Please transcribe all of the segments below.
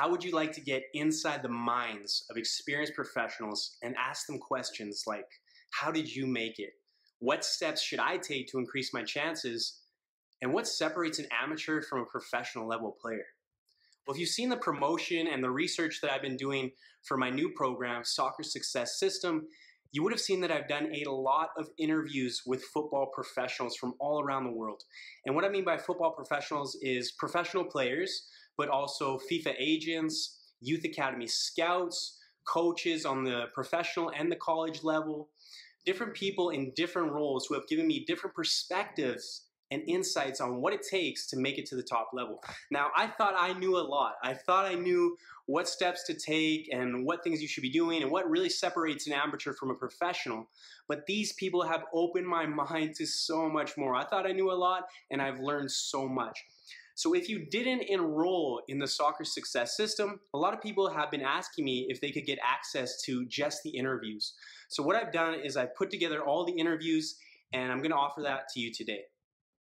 How would you like to get inside the minds of experienced professionals and ask them questions like, how did you make it? What steps should I take to increase my chances? And what separates an amateur from a professional level player? Well, if you've seen the promotion and the research that I've been doing for my new program, Soccer Success System, you would have seen that I've done a lot of interviews with football professionals from all around the world. And what I mean by football professionals is professional players, but also FIFA agents, youth academy scouts, coaches on the professional and the college level, different people in different roles who have given me different perspectives and insights on what it takes to make it to the top level. Now, I thought I knew a lot. I thought I knew what steps to take and what things you should be doing and what really separates an amateur from a professional. But these people have opened my mind to so much more. I thought I knew a lot, and I've learned so much. So if you didn't enroll in the Soccer Success System, a lot of people have been asking me if they could get access to just the interviews. So what I've done is I've put together all the interviews, and I'm going to offer that to you today.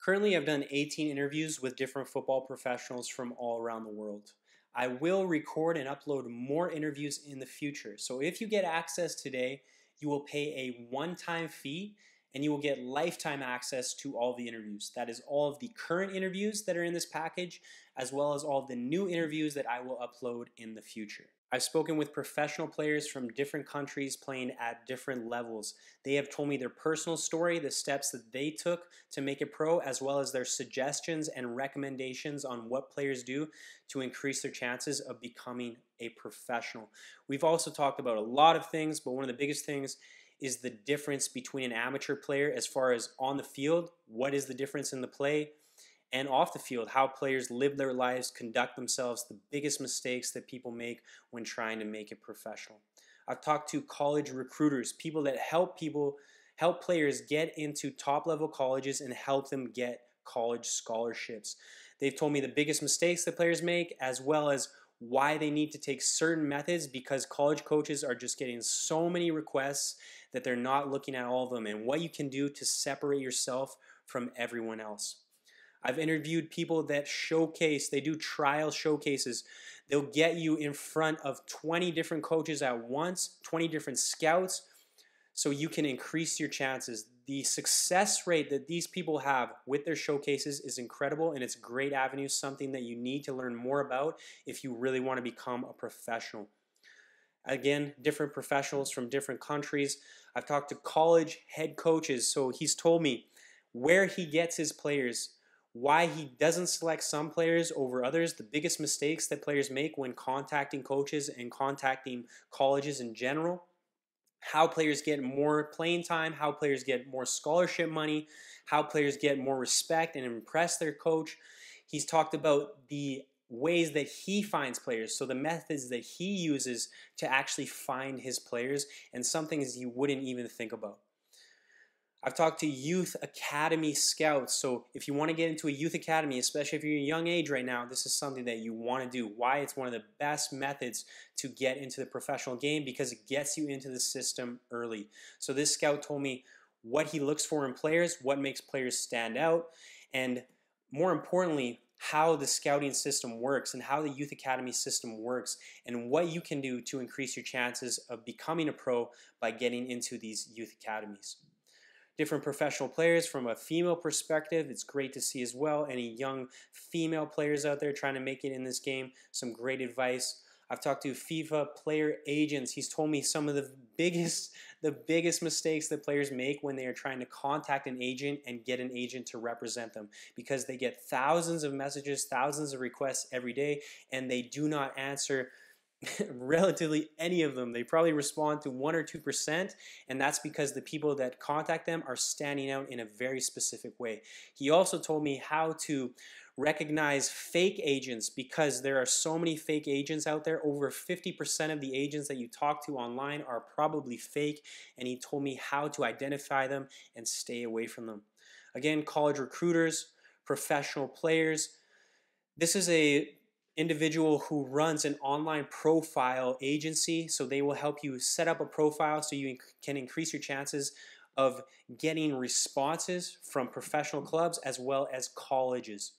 Currently, I've done 18 interviews with different football professionals from all around the world. I will record and upload more interviews in the future. So if you get access today, you will pay a one-time fee and you will get lifetime access to all the interviews. That is all of the current interviews that are in this package, as well as all of the new interviews that I will upload in the future. I've spoken with professional players from different countries playing at different levels. They have told me their personal story, the steps that they took to make it pro, as well as their suggestions and recommendations on what players do to increase their chances of becoming a professional. We've also talked about a lot of things, but one of the biggest things is the difference between an amateur player as far as on the field, what is the difference in the play, and off the field, how players live their lives, conduct themselves, the biggest mistakes that people make when trying to make it professional. I've talked to college recruiters, people that help players get into top-level colleges and help them get college scholarships. They've told me the biggest mistakes that players make, as well as why they need to take certain methods, because college coaches are just getting so many requests that they're not looking at all of them, and what you can do to separate yourself from everyone else. I've interviewed people that showcase, they do trial showcases. They'll get you in front of 20 different coaches at once, 20 different scouts, so you can increase your chances. The success rate that these people have with their showcases is incredible, and it's a great avenue, something that you need to learn more about if you really want to become a professional. Again, different professionals from different countries. I've talked to college head coaches, so he's told me where he gets his players, why he doesn't select some players over others, the biggest mistakes that players make when contacting coaches and contacting colleges in general, how players get more playing time, how players get more scholarship money, how players get more respect and impress their coach. He's talked about the ways that he finds players, so the methods that he uses to actually find his players, and some things you wouldn't even think about. I've talked to youth academy scouts, so if you want to get into a youth academy, especially if you're a young age right now, this is something that you want to do. Why? It's one of the best methods to get into the professional game, because it gets you into the system early. So this scout told me what he looks for in players, what makes players stand out, and more importantly, how the scouting system works and how the youth academy system works, and what you can do to increase your chances of becoming a pro by getting into these youth academies. Different professional players from a female perspective, it's great to see as well. Any young female players out there trying to make it in this game, some great advice. I've talked to FIFA player agents. He's told me some of the biggest mistakes that players make when they are trying to contact an agent and get an agent to represent them, because they get thousands of messages, thousands of requests every day, and they do not answer relatively any of them. They probably respond to 1 or 2%, and that's because the people that contact them are standing out in a very specific way. He also told me how to recognize fake agents, because there are so many fake agents out there. Over 50% of the agents that you talk to online are probably fake, and he told me how to identify them and stay away from them. Again, college recruiters, professional players. This is a individual who runs an online profile agency, so they will help you set up a profile so you can increase your chances of getting responses from professional clubs as well as colleges.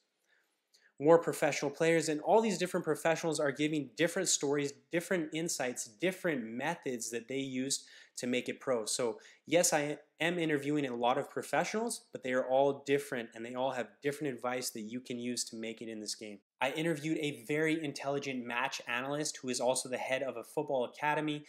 more professional players, and all these different professionals are giving different stories, different insights, different methods that they use to make it pro. So yes, I am interviewing a lot of professionals, but they are all different and they all have different advice that you can use to make it in this game. I interviewed a very intelligent match analyst who is also the head of a football academy.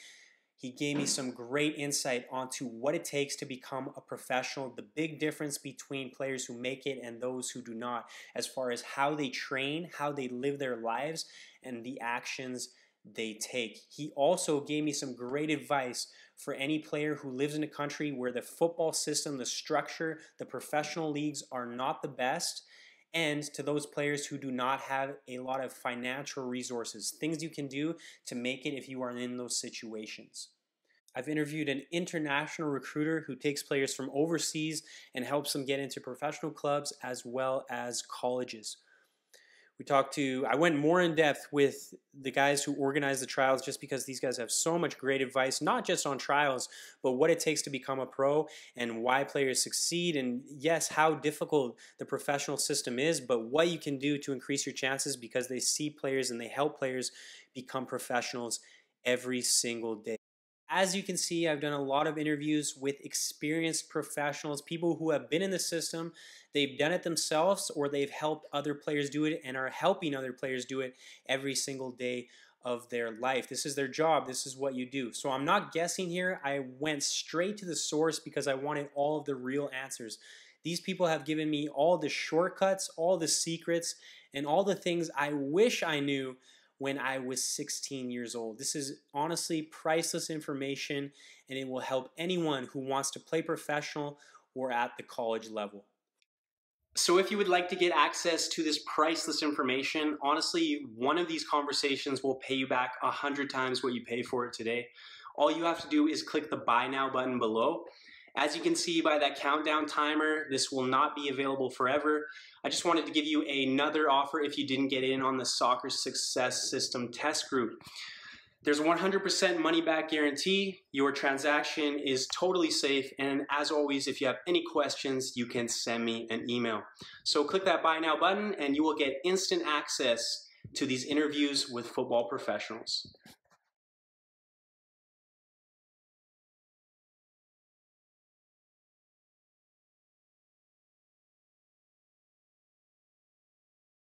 He gave me some great insight onto what it takes to become a professional, the big difference between players who make it and those who do not, as far as how they train, how they live their lives, and the actions they take. He also gave me some great advice for any player who lives in a country where the football system, the structure, the professional leagues are not the best, and to those players who do not have a lot of financial resources, things you can do to make it if you are in those situations. I've interviewed an international recruiter who takes players from overseas and helps them get into professional clubs as well as colleges. I went more in depth with the guys who organize the trials just because these guys have so much great advice, not just on trials, but what it takes to become a pro and why players succeed. And yes, how difficult the professional system is, but what you can do to increase your chances because they see players and they help players become professionals every single day. As you can see, I've done a lot of interviews with experienced professionals, people who have been in the system, they've done it themselves, or they've helped other players do it and are helping other players do it every single day of their life. This is their job. This is what you do. So I'm not guessing here. I went straight to the source because I wanted all of the real answers. These people have given me all the shortcuts, all the secrets, and all the things I wish I knew when I was 16 years old. This is honestly priceless information, and it will help anyone who wants to play professional or at the college level. So if you would like to get access to this priceless information, honestly, one of these conversations will pay you back 100 times what you pay for it today. All you have to do is click the Buy Now button below. As you can see by that countdown timer, this will not be available forever. I just wanted to give you another offer if you didn't get in on the Soccer Success System test group. There's a 100% money back guarantee. Your transaction is totally safe. And as always, if you have any questions, you can send me an email. So click that Buy Now button and you will get instant access to these interviews with football professionals.